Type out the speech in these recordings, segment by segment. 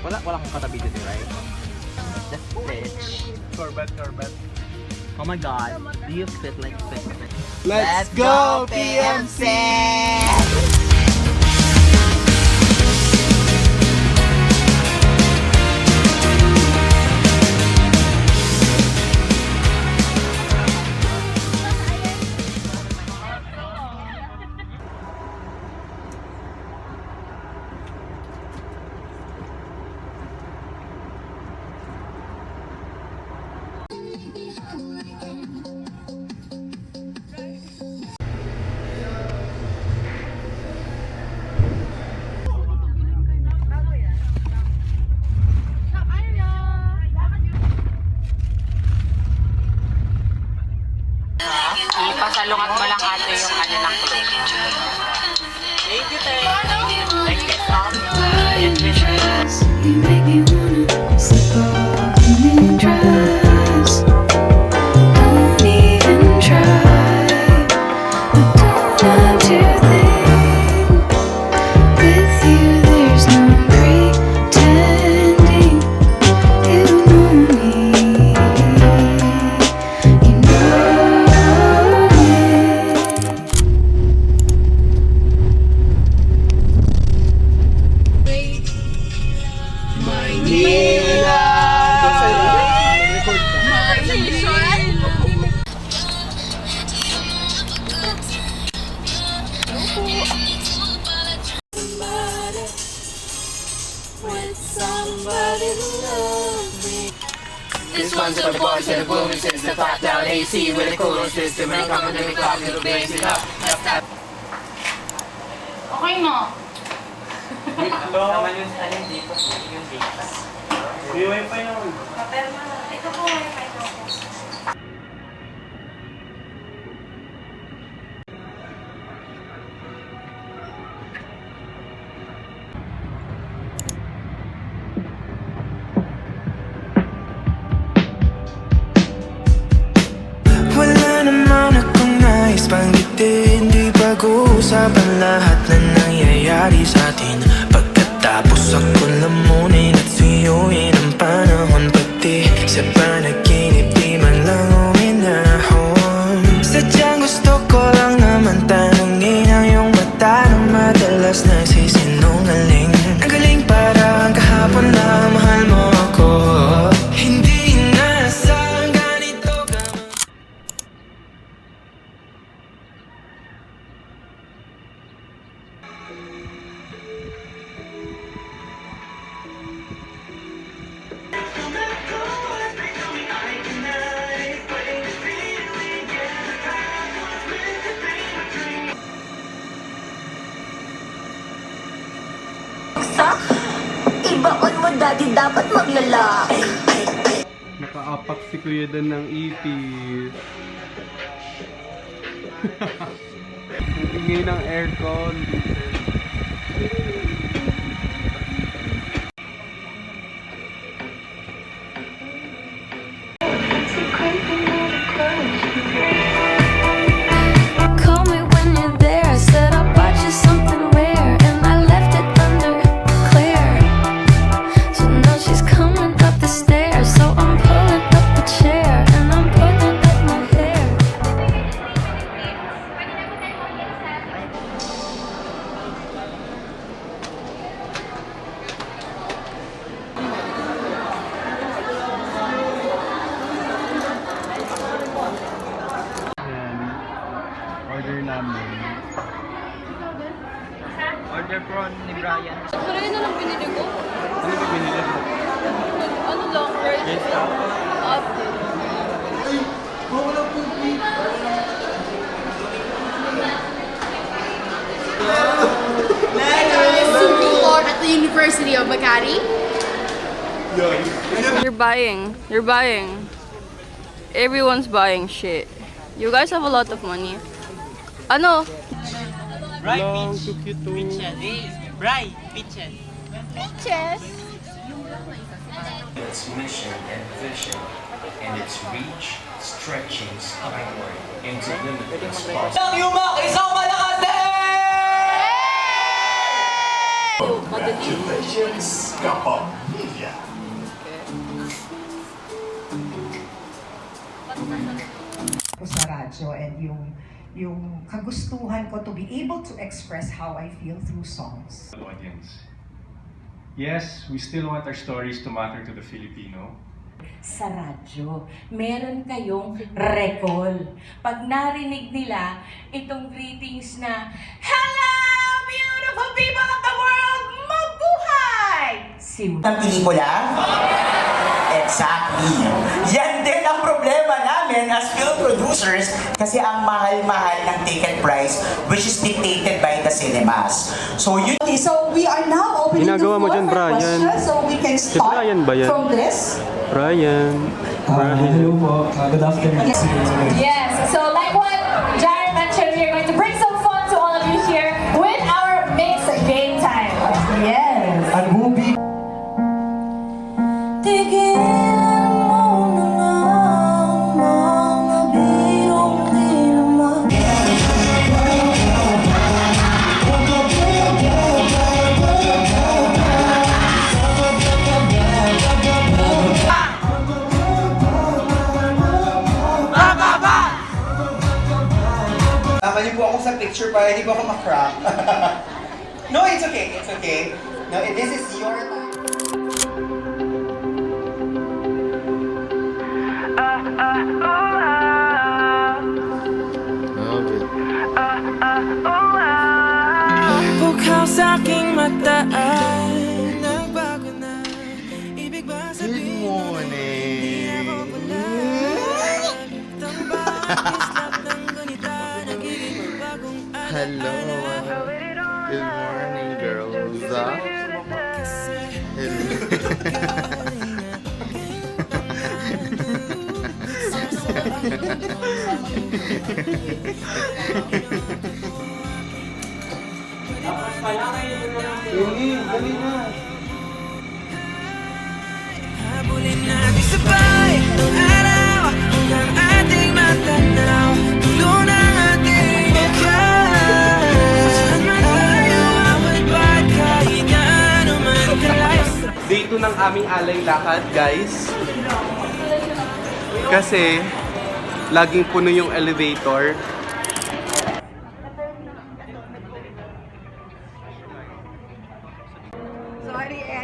Wala akong katabi dito, right? That's bitch. Corvette. Oh my god, do you fit like fit? Let's go, PMC! Ipasalungat mo lang ato yung ano ng cloak. Thank you, Tay. Like this, You make me wanna slip off in dress. Don't even try. I don't have to think. With you, there's no pretending. You know me. You know me. This one's for the boys and the boomers, since the top down AC with a cooler system and come in the club, little bass it up. Okay mo. Naman yung alin dito, yung data. May wifi naman. Ito po wifi ko. Wala naman akong nais banggitin. Di pag-uusapan lahat na nangyayari sa atin. Pagkatapos ako lamunin at suyuin ang panahon. Pati sa panaginip di man lang uminahon. Sadyang gusto ko lang naman tanungin ang iyong mata na madalas nagsisinungaling. Ang galing parang kahapon lang mahal mo ako. Hindi inaasahan ganito ka. Ibaon mo daddy, dapat maglalaki. Nakaapak si Kuya Dan ng ipis. Ang ingay ng aircon. Call me when you're there. I said I bought you something rare, and I left it under Claire. So now she's coming up the stairs. So I'm pulling up a chair, and I'm pulling up my hair. Ayan. Order namin. Order prawn ni Brian. Pero yun na lang binili ko. Ano ba binili mo? Ano lang, first Yes, ah. update. Sugo Court at the University of Makati. You're buying. Everyone's buying shit. You guys have a lot of money. Ano? Long, too cute too. Right, pitches. Its mission and vision, and its reach stretching skyward into limitless possibilities. Congratulations, kapamilya! Ko sa radyo and yung kagustuhan ko to be able to express how I feel through songs. Audience. Yes, we still want our stories to matter to the Filipino. Sa radyo, meron kayong recall. Pag narinig nila itong greetings na, "Hello, beautiful people of the world! Mabuhay!" Ng pelikula? Exactly. Yan din ang problema namin as film producers kasi ang mahal-mahal ng ticket price which is dictated by the cinemas. So yun. Okay, so we are now opening Ginagawa mo the dyan, floor for Brian. questions so we can Si start Brian ba yan? from this. Brian. Hello po. Good afternoon. Yes, so like what Jared mentioned, we're going to bring some fun to all of you here with our mixed game time. Yes. Ang movie. Tama niyo po ako sa picture para hindi po ako makrap. No, it's okay. It's okay. No, this is your time. Bukhaw sa aking mata ay nagbago na. Ibig ba sabihin mo hindi ako pala itang bawat islap ng gunita nagiging bagong alam. Hello. Good morning, girls. Habulin natin sabay ang araw hanggang ating matanaw. Tulo ng ating bukas. Saan man tayo awat ba't kahit na ano man kalayo. Day 2 ng aming alay lakad, guys. Kasi, laging puno yung elevator.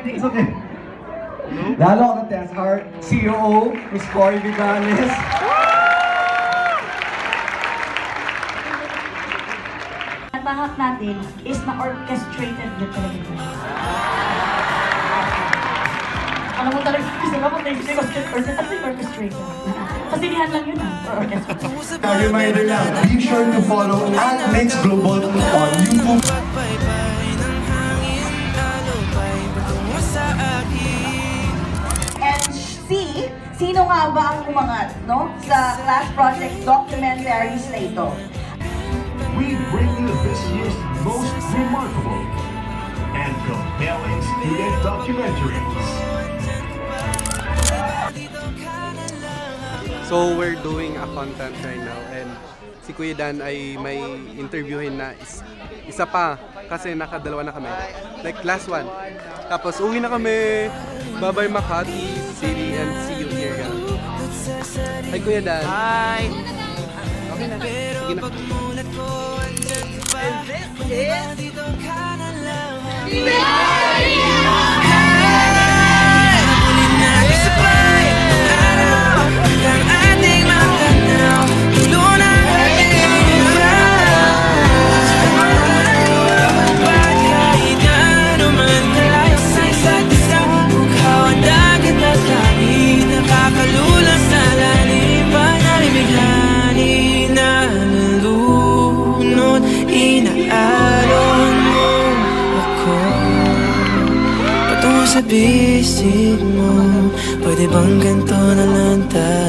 It's okay. Lalo ako na-test. Our CEO, Ms. Cory Viganes. Ang tahak natin is na-orchestrated na talaga. Alam mo talaga, gusto mo kung orchestrated. Pasilihan lang yun or orchestrated. A reminder lang, be sure to follow at Mix Global on YouTube. And C, sino nga ba ang umangat, no? Sa Clash Project documentaries na ito. We bring you this year's most remarkable and compelling student documentaries. So, we're doing a content right now and si Kuya Dan ay may interviewin na isa pa kasi nakadalawa na kami. Like last one. Tapos uwi na kami. Bye-bye Makati City and see you here. Hi Kuya Dan. Hi! Okay na. Sige na. Sa bisig mo, pwede bang ganito na lang tayo?